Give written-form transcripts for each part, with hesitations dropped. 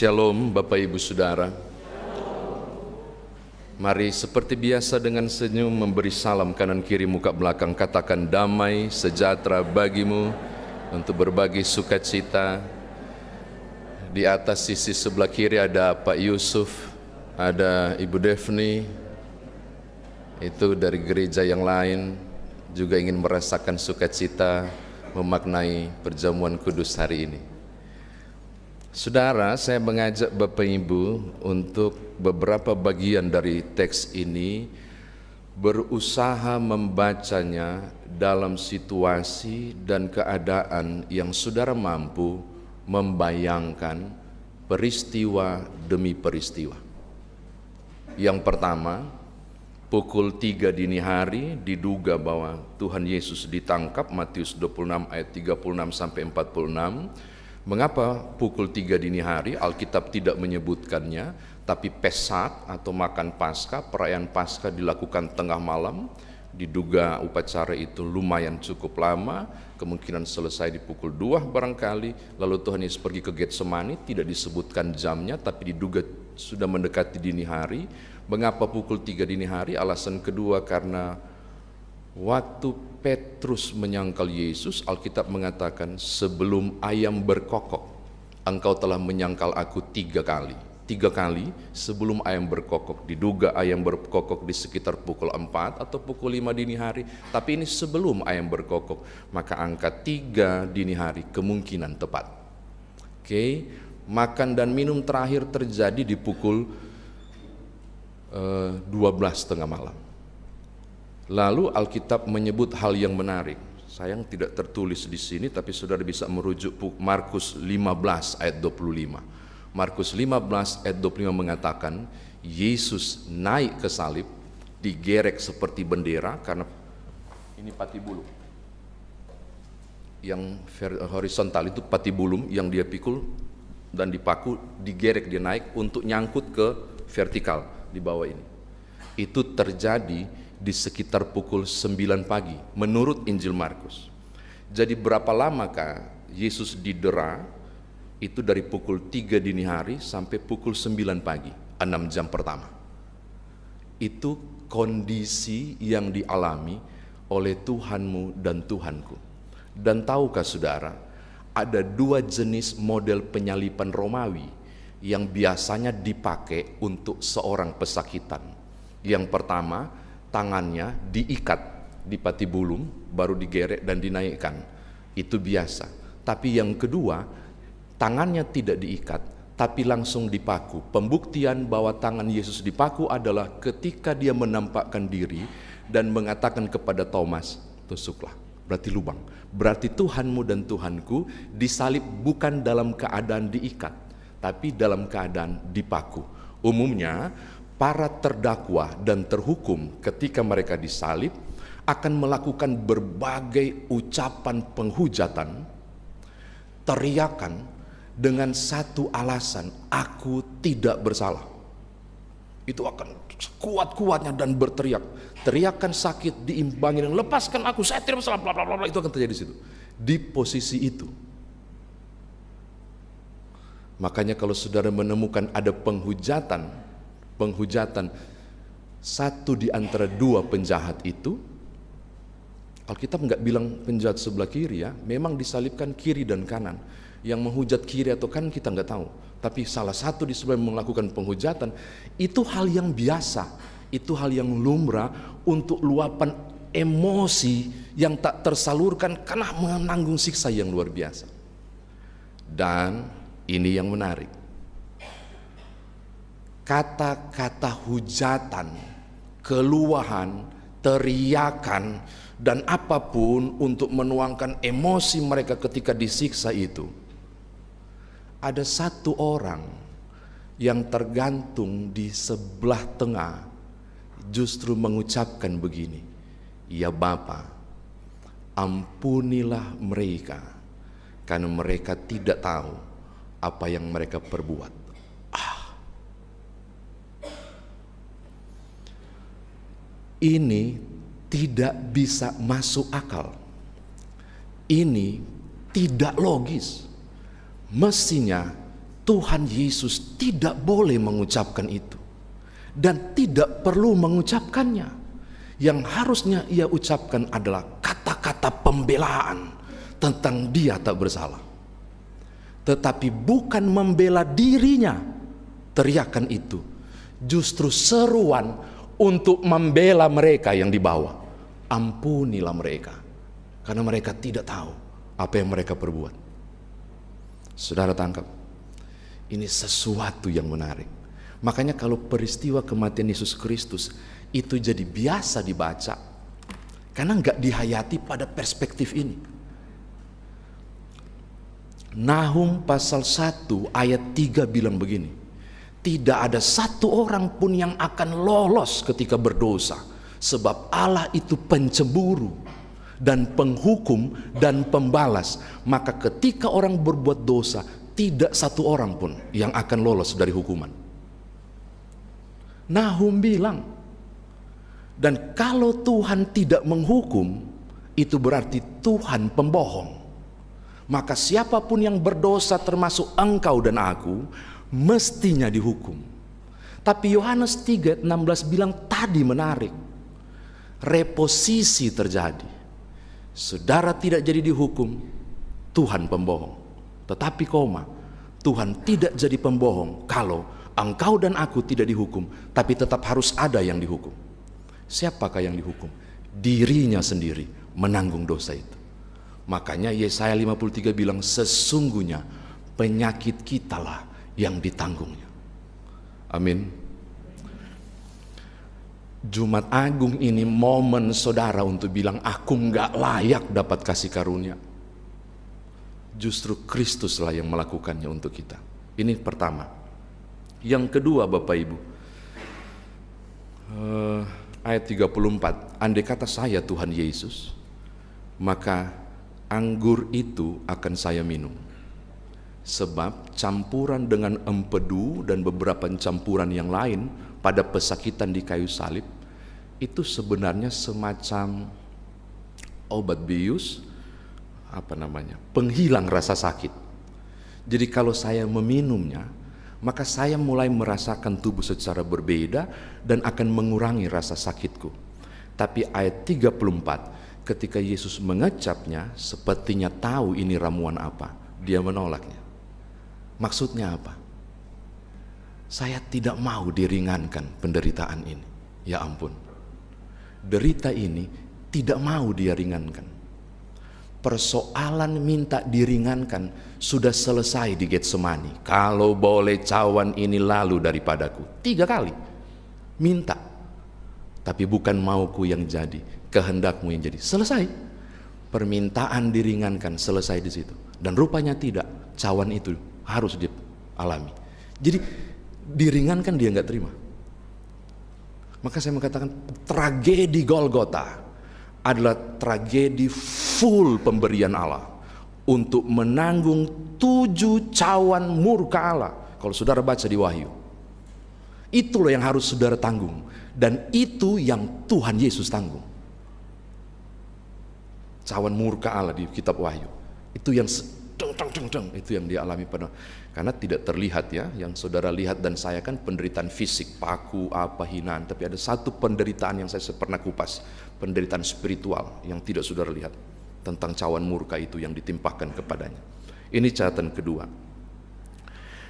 Shalom Bapak Ibu Saudara. Mari seperti biasa dengan senyum memberi salam kanan kiri muka belakang. Katakan damai sejahtera bagimu untuk berbagi sukacita. Di atas sisi sebelah kiri ada Pak Yusuf, ada Ibu Devni. Itu dari gereja yang lain juga ingin merasakan sukacita memaknai perjamuan kudus hari ini. Saudara, saya mengajak Bapak Ibu untuk beberapa bagian dari teks ini berusaha membacanya dalam situasi dan keadaan yang saudara mampu membayangkan peristiwa demi peristiwa. Yang pertama, pukul 3 dini hari diduga bahwa Tuhan Yesus ditangkap, Matius 26 ayat 36 sampai 46. Mengapa pukul 3 dini hari? Alkitab tidak menyebutkannya, tapi Pesak atau makan Paskah, perayaan Paskah dilakukan tengah malam. Diduga upacara itu lumayan cukup lama, kemungkinan selesai di pukul 2 barangkali. Lalu Tuhan Yesus pergi ke Getsemani, tidak disebutkan jamnya, tapi diduga sudah mendekati dini hari. Mengapa pukul 3 dini hari? Alasan kedua karena waktu Petrus menyangkal Yesus, Alkitab mengatakan sebelum ayam berkokok, engkau telah menyangkal aku 3 kali. 3 kali sebelum ayam berkokok. Diduga ayam berkokok di sekitar pukul 4 atau pukul 5 dini hari, tapi ini sebelum ayam berkokok. Maka angka 3 dini hari kemungkinan tepat. Oke, makan dan minum terakhir terjadi di pukul 12 tengah malam. Lalu Alkitab menyebut hal yang menarik. Sayang tidak tertulis di sini, tapi saudara bisa merujuk Markus 15 ayat 25. Markus 15 ayat 25 mengatakan Yesus naik ke salib, digerek seperti bendera, karena ini patibulum. Yang horizontal itu patibulum yang dia pikul dan dipaku, digerek, dia naik untuk nyangkut ke vertikal di bawah ini. Itu terjadi di sekitar pukul 9 pagi menurut Injil Markus. Jadi berapa lamakah Yesus didera? Itu dari pukul 3 dini hari sampai pukul 9 pagi, 6 jam pertama. Itu kondisi yang dialami oleh Tuhanmu dan Tuhanku. Dan tahukah saudara, ada 2 jenis model penyalipan Romawi yang biasanya dipakai untuk seorang pesakitan. Yang pertama, tangannya diikat di patibulum, baru digerek dan dinaikkan. Itu biasa. Tapi yang kedua, tangannya tidak diikat, tapi langsung dipaku. Pembuktian bahwa tangan Yesus dipaku adalah ketika dia menampakkan diri dan mengatakan kepada Thomas, tusuklah, berarti lubang. Berarti Tuhanmu dan Tuhanku disalib bukan dalam keadaan diikat, tapi dalam keadaan dipaku. Umumnya, para terdakwa dan terhukum ketika mereka disalib akan melakukan berbagai ucapan penghujatan, teriakan dengan satu alasan, aku tidak bersalah. Itu akan kuat-kuatnya dan berteriak. Teriakan sakit diimbangi dengan lepaskan aku, saya tidak bersalah, bla bla bla. Itu akan terjadi di situ. Di posisi itu. Makanya kalau saudara menemukan ada penghujatan satu di antara 2 penjahat itu, Alkitab nggak bilang penjahat sebelah kiri ya, memang disalibkan kiri dan kanan. Yang menghujat kiri atau kanan kita nggak tahu, tapi salah satu di sebelah melakukan penghujatan. Itu hal yang biasa, itu hal yang lumrah untuk luapan emosi yang tak tersalurkan karena menanggung siksa yang luar biasa. Dan ini yang menarik, kata-kata hujatan, keluahan, teriakan, dan apapun untuk menuangkan emosi mereka ketika disiksa itu. Ada satu orang yang tergantung di sebelah tengah justru mengucapkan begini, ya Bapa, ampunilah mereka karena mereka tidak tahu apa yang mereka perbuat. Ini tidak bisa masuk akal. Ini tidak logis. Mestinya Tuhan Yesus tidak boleh mengucapkan itu dan tidak perlu mengucapkannya. Yang harusnya ia ucapkan adalah kata-kata pembelaan tentang dia tak bersalah. Tetapi bukan membela dirinya teriakan itu, justru seruan untuk membela mereka yang di bawah. Ampunilah mereka, karena mereka tidak tahu apa yang mereka perbuat. Saudara tangkap, ini sesuatu yang menarik. Makanya kalau peristiwa kematian Yesus Kristus itu jadi biasa dibaca, karena nggak dihayati pada perspektif ini. Nahum pasal 1 ayat 3 bilang begini, tidak ada satu orang pun yang akan lolos ketika berdosa, sebab Allah itu pencemburu dan penghukum dan pembalas. Maka ketika orang berbuat dosa, tidak satu orang pun yang akan lolos dari hukuman. Nahum bilang, dan kalau Tuhan tidak menghukum, itu berarti Tuhan pembohong. Maka siapapun yang berdosa termasuk engkau dan aku, mestinya dihukum. Tapi Yohanes 3:16 bilang tadi menarik. Reposisi terjadi. Saudara tidak jadi dihukum, Tuhan pembohong. Tetapi Tuhan tidak jadi pembohong kalau engkau dan aku tidak dihukum, tapi tetap harus ada yang dihukum. Siapakah yang dihukum? Dirinya sendiri menanggung dosa itu. Makanya Yesaya 53 bilang, sesungguhnya penyakit kitalah yang ditanggungnya. Amin. Jumat Agung ini momen saudara untuk bilang, aku nggak layak dapat kasih karunia. Justru Kristuslah yang melakukannya untuk kita. Ini pertama. Yang kedua, Bapak Ibu, ayat 34, andai kata saya Tuhan Yesus, maka anggur itu akan saya minum. Sebab campuran dengan empedu dan beberapa campuran yang lain pada pesakitan di kayu salib itu sebenarnya semacam obat bius, penghilang rasa sakit. Jadi kalau saya meminumnya, maka saya mulai merasakan tubuh secara berbeda dan akan mengurangi rasa sakitku. Tapi ayat 34, ketika Yesus mengecapnya, sepertinya tahu ini ramuan apa, dia menolaknya. Maksudnya apa? Saya tidak mau diringankan penderitaan ini. Ya ampun, derita ini tidak mau dia ringankan. Persoalan minta diringankan sudah selesai di Getsemani. Kalau boleh cawan ini lalu daripadaku. 3 kali minta, tapi bukan mauku yang jadi, kehendakmu yang jadi. Selesai. Permintaan diringankan, selesai di situ. Dan rupanya tidak, cawan itu harus dialami. Jadi diringankan dia nggak terima. Maka saya mengatakan tragedi Golgota adalah tragedi full pemberian Allah untuk menanggung 7 cawan murka Allah. Kalau saudara baca di Wahyu, itulah yang harus saudara tanggung, dan itu yang Tuhan Yesus tanggung. Cawan murka Allah di kitab Wahyu itu yang itu yang dialami pada, karena tidak terlihat ya, yang saudara lihat dan saya kan penderitaan fisik, paku, hinaan, tapi ada satu penderitaan yang saya pernah kupas, penderitaan spiritual yang tidak saudara lihat, tentang cawan murka itu yang ditimpakan kepadanya. Ini catatan kedua.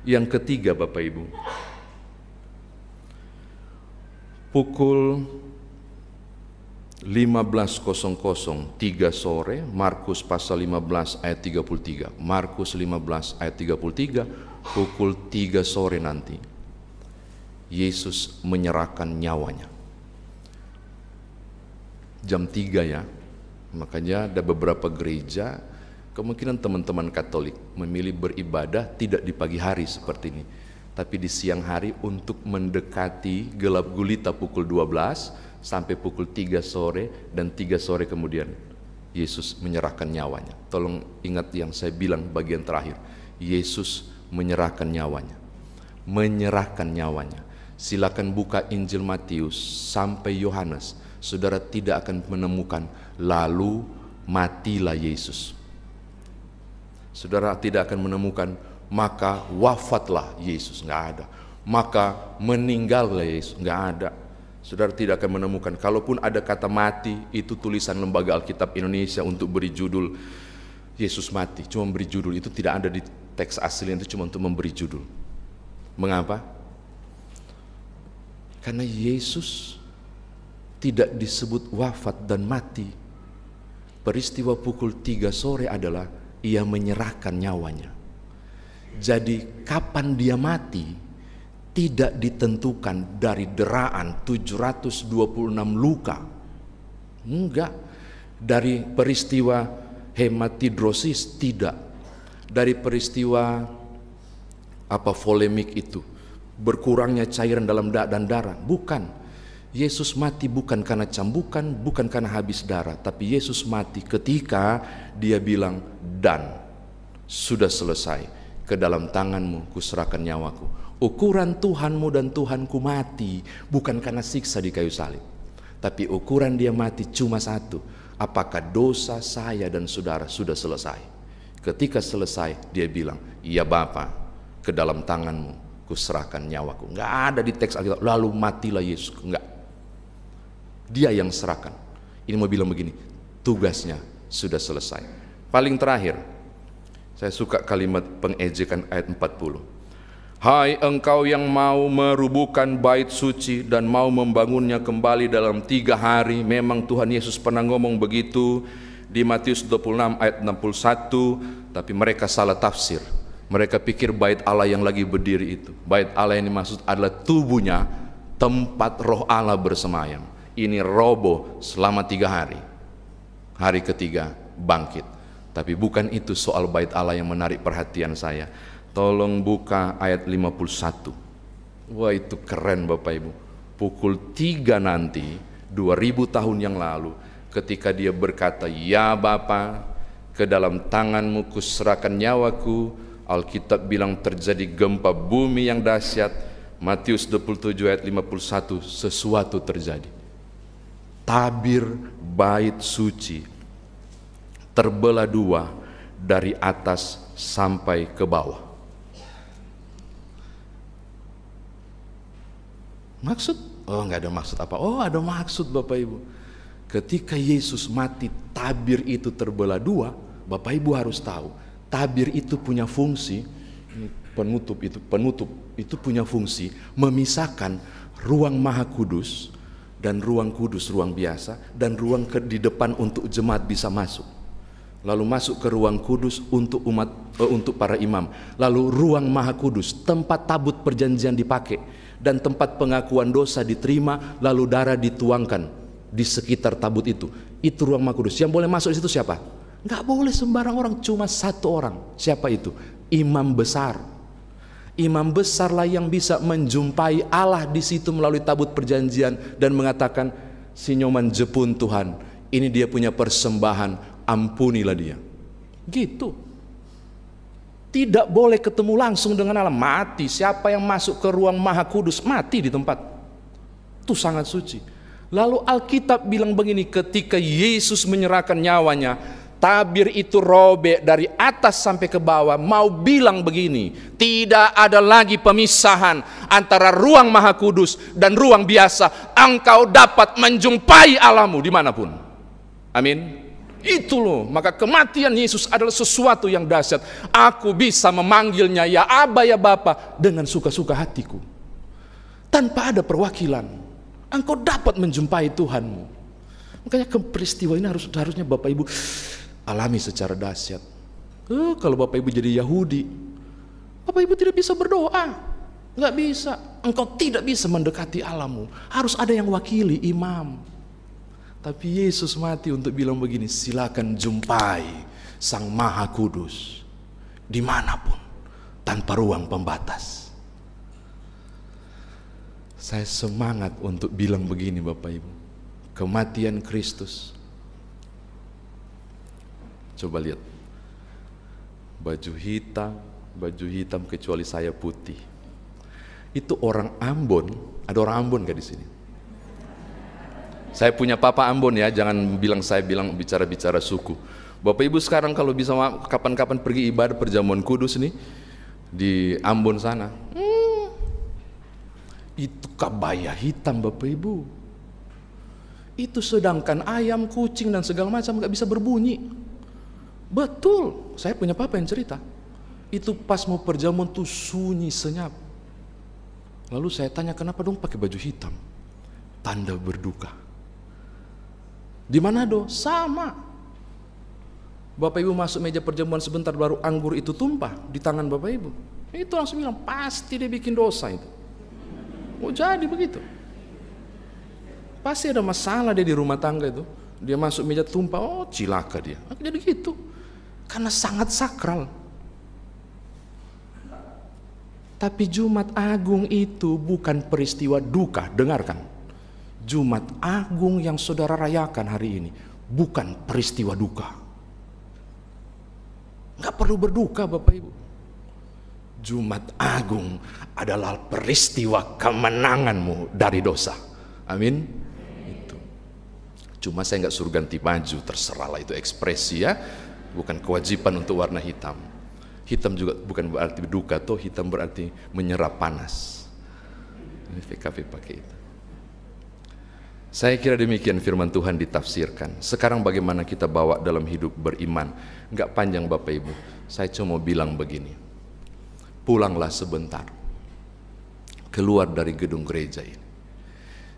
Yang ketiga, Bapak Ibu, pukul 15.00 3 sore, Markus pasal 15 ayat 33. Markus 15 ayat 33, pukul 3 sore nanti Yesus menyerahkan nyawanya. Jam 3 ya. Makanya ada beberapa gereja, kemungkinan teman-teman Katolik memilih beribadah tidak di pagi hari seperti ini, tapi di siang hari untuk mendekati gelap gulita pukul 12 sampai pukul 3 sore, dan 3 sore kemudian Yesus menyerahkan nyawanya. Tolong ingat yang saya bilang bagian terakhir, Yesus menyerahkan nyawanya. Menyerahkan nyawanya. Silakan buka Injil Matius sampai Yohanes, saudara tidak akan menemukan lalu matilah Yesus. Saudara tidak akan menemukan maka wafatlah Yesus, nggak ada. Maka meninggallah Yesus, nggak ada. Saudara tidak akan menemukan. Kalaupun ada kata mati, itu tulisan Lembaga Alkitab Indonesia untuk beri judul Yesus mati, cuma beri judul. Itu tidak ada di teks asli, itu cuma untuk memberi judul. Mengapa? Karena Yesus tidak disebut wafat dan mati. Peristiwa pukul 3 sore adalah ia menyerahkan nyawanya. Jadi kapan dia mati tidak ditentukan dari deraan 726 luka. Enggak. Dari peristiwa hematidrosis tidak. Dari peristiwa volemik itu, berkurangnya cairan dalam dan darah, bukan. Yesus mati bukan karena cambukan, bukan karena habis darah, tapi Yesus mati ketika dia bilang, dan sudah selesai, ke dalam tanganmu kuserahkan nyawaku. Ukuran Tuhanmu dan Tuhanku mati bukan karena siksa di kayu salib, tapi ukuran dia mati cuma satu, apakah dosa saya dan saudara sudah selesai. Ketika selesai dia bilang, ya Bapa, ke dalam tanganmu kuserahkan nyawaku. Nggak ada di teks Alkitab lalu matilah Yesus, enggak. Dia yang serahkan. Ini mau bilang begini, tugasnya sudah selesai. Paling terakhir, saya suka kalimat pengejekan ayat 40. Hai engkau yang mau merubuhkan bait suci dan mau membangunnya kembali dalam 3 hari. Memang Tuhan Yesus pernah ngomong begitu di Matius 26 ayat 61, tapi mereka salah tafsir. Mereka pikir bait Allah yang lagi berdiri itu, bait Allah yang dimaksud adalah tubuhnya, tempat roh Allah bersemayam. Ini roboh selama 3 hari. Hari ketiga bangkit. Tapi bukan itu soal bait Allah yang menarik perhatian saya. Tolong buka ayat 51. Wah, itu keren Bapak Ibu. Pukul 3 nanti 2000 tahun yang lalu, ketika dia berkata, ya Bapa, ke dalam tanganmu kuserahkan nyawaku. Alkitab bilang terjadi gempa bumi yang dahsyat. Matius 27 ayat 51, sesuatu terjadi. Tabir bait suci terbelah 2 dari atas sampai ke bawah. Maksud? Oh, nggak ada maksud apa? Oh, ada maksud Bapak Ibu. Ketika Yesus mati, tabir itu terbelah 2. Bapak Ibu harus tahu, tabir itu punya fungsi, penutup itu punya fungsi memisahkan ruang Maha Kudus dan ruang kudus, ruang biasa, dan ruang di depan untuk jemaat bisa masuk. Lalu masuk ke ruang kudus untuk umat, untuk para imam. Lalu ruang Maha Kudus, tempat tabut perjanjian dipakai dan tempat pengakuan dosa diterima, lalu darah dituangkan di sekitar tabut itu. Itu ruang Maha Kudus. Yang boleh masuk di situ siapa? Nggak boleh sembarang orang, cuma 1 orang. Siapa itu? Imam besar. Imam besarlah yang bisa menjumpai Allah di situ melalui tabut perjanjian dan mengatakan, sinyoman jepun Tuhan, ini dia punya persembahan, ampunilah dia. Gitu. Tidak boleh ketemu langsung dengan Allah, mati. Siapa yang masuk ke ruang Maha Kudus mati di tempat itu, sangat suci. Lalu Alkitab bilang begini, ketika Yesus menyerahkan nyawanya, tabir itu robek dari atas sampai ke bawah, mau bilang begini, tidak ada lagi pemisahan antara ruang Maha Kudus dan ruang biasa. Engkau dapat menjumpai Allahmu dimanapun. Amin. Itu loh, maka kematian Yesus adalah sesuatu yang dahsyat. Aku bisa memanggilnya ya Aba ya Bapa dengan suka-suka hatiku, tanpa ada perwakilan. Engkau dapat menjumpai Tuhanmu. Makanya peristiwa ini harusnya Bapak Ibu alami secara dahsyat. Kalau Bapak Ibu jadi Yahudi, Bapak Ibu tidak bisa berdoa, nggak bisa. Engkau tidak bisa mendekati Allahmu. Harus ada yang wakili, imam. Tapi Yesus mati untuk bilang begini, silakan jumpai Sang Maha Kudus dimanapun, tanpa ruang pembatas. Saya semangat untuk bilang begini Bapak Ibu, kematian Kristus. Coba lihat, baju hitam kecuali saya putih. Itu orang Ambon. Ada orang Ambon gak di sini? Saya punya papa Ambon ya, jangan bilang saya bicara-bicara suku. Bapak Ibu sekarang kalau bisa kapan-kapan pergi ibadah perjamuan kudus nih, di Ambon sana. Itu kebaya hitam Bapak Ibu. Itu sedangkan ayam, kucing dan segala macam nggak bisa berbunyi. Betul, saya punya papa yang cerita. Itu pas mau perjamuan tuh sunyi senyap. Lalu saya tanya, kenapa dong pakai baju hitam? Tanda berduka. Di Manado sama. Bapak Ibu masuk meja perjamuan sebentar baru anggur itu tumpah di tangan Bapak Ibu. Itu langsung bilang pasti dia bikin dosa itu. Oh jadi begitu. Pasti ada masalah dia di rumah tangga itu. Dia masuk meja tumpah, oh cilaka dia. Jadi gitu. Karena sangat sakral. Tapi Jumat Agung itu bukan peristiwa duka, dengarkan. Jumat Agung yang saudara rayakan hari ini bukan peristiwa duka. Nggak perlu berduka Bapak Ibu. Jumat Agung adalah peristiwa kemenanganmu dari dosa. Amin. Itu. Cuma saya nggak suruh ganti baju, terserahlah itu ekspresi ya. Bukan kewajiban untuk warna hitam. Hitam juga bukan berarti duka, toh hitam berarti menyerap panas. Ini PKP pakai itu. Saya kira demikian firman Tuhan ditafsirkan. Sekarang bagaimana kita bawa dalam hidup beriman? Nggak panjang Bapak Ibu. Saya cuma mau bilang begini. Pulanglah sebentar. Keluar dari gedung gereja ini.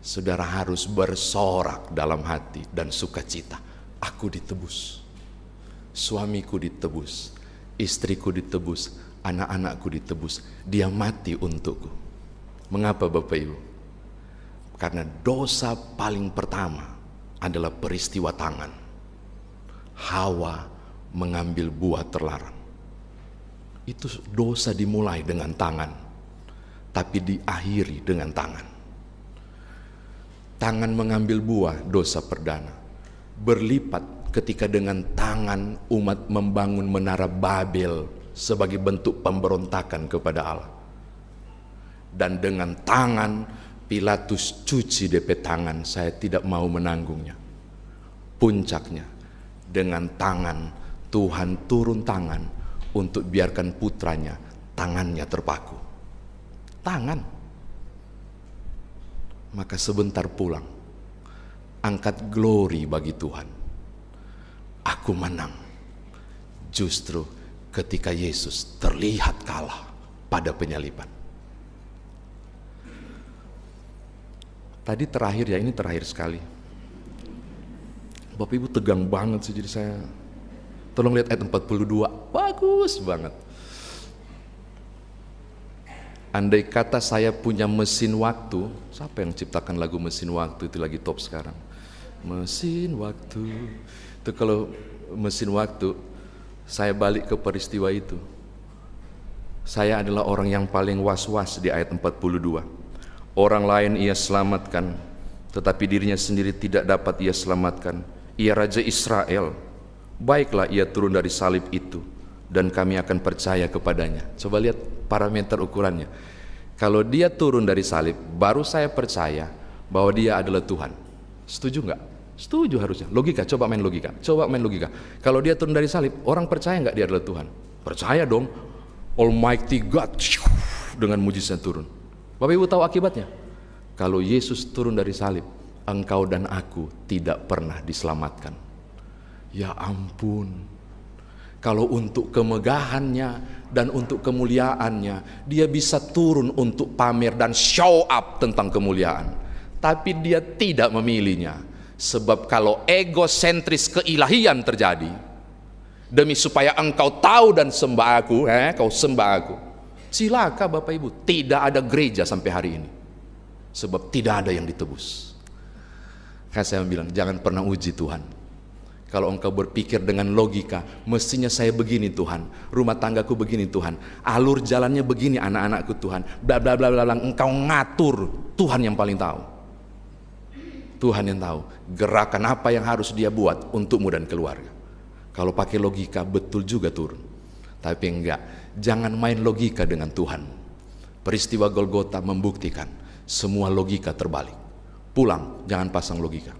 Saudara harus bersorak dalam hati dan sukacita. Aku ditebus. Suamiku ditebus. Istriku ditebus. Anak-anakku ditebus. Dia mati untukku. Mengapa Bapak Ibu? Karena dosa paling pertama adalah peristiwa tangan. Hawa mengambil buah terlarang. Itu dosa dimulai dengan tangan, tapi diakhiri dengan tangan. Tangan mengambil buah, dosa perdana. Berlipat ketika dengan tangan umat membangun menara Babel sebagai bentuk pemberontakan kepada Allah. Dan dengan tangan Pilatus cuci DP tangan, saya tidak mau menanggungnya. Puncaknya, dengan tangan Tuhan turun tangan untuk biarkan putranya tangannya terpaku. Tangan. Maka sebentar pulang, angkat glory bagi Tuhan. Aku menang. Justru ketika Yesus terlihat kalah pada penyaliban. Tadi terakhir ya, ini terakhir sekali. Bapak Ibu tegang banget sih, jadi saya tolong lihat ayat 42, bagus banget. Andai kata saya punya mesin waktu, siapa yang ciptakan lagu mesin waktu itu lagi top sekarang? Mesin waktu. Itu kalau mesin waktu, saya balik ke peristiwa itu. Saya adalah orang yang paling was-was di ayat 42. Orang lain ia selamatkan, tetapi dirinya sendiri tidak dapat ia selamatkan. Ia Raja Israel. Baiklah ia turun dari salib itu, dan kami akan percaya kepadanya. Coba lihat parameter ukurannya. Kalau dia turun dari salib, baru saya percaya bahwa dia adalah Tuhan. Setuju nggak? Setuju harusnya. Logika, coba main logika. Coba main logika. Kalau dia turun dari salib, orang percaya nggak dia adalah Tuhan? Percaya dong. Almighty God dengan mujizat turun. Bapak Ibu tahu akibatnya? Kalau Yesus turun dari salib, engkau dan aku tidak pernah diselamatkan. Ya ampun. Kalau untuk kemegahannya dan untuk kemuliaannya, dia bisa turun untuk pamer dan show up tentang kemuliaan. Tapi dia tidak memilihnya. Sebab kalau egosentris keilahian terjadi, demi supaya engkau tahu dan sembah aku, kau sembah aku. Cilaka Bapak Ibu, tidak ada gereja sampai hari ini. Sebab tidak ada yang ditebus. Kan saya bilang, jangan pernah uji Tuhan. Kalau engkau berpikir dengan logika, mestinya saya begini Tuhan, rumah tanggaku begini Tuhan, alur jalannya begini anak-anakku Tuhan, bla bla bla bla, engkau ngatur. Tuhan yang paling tahu. Tuhan yang tahu gerakan apa yang harus dia buat untukmu dan keluarga. Kalau pakai logika betul juga turun. Tapi enggak, jangan main logika dengan Tuhan. Peristiwa Golgota membuktikan semua logika terbalik. Pulang, jangan pasang logika.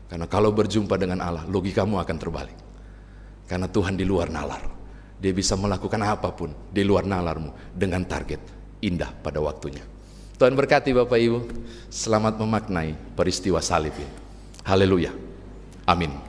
Karena kalau berjumpa dengan Allah, logikamu akan terbalik. Karena Tuhan di luar nalar. Dia bisa melakukan apapun di luar nalarmu dengan target indah pada waktunya. Tuhan berkati Bapak Ibu. Selamat memaknai peristiwa salib ini. Haleluya. Amin.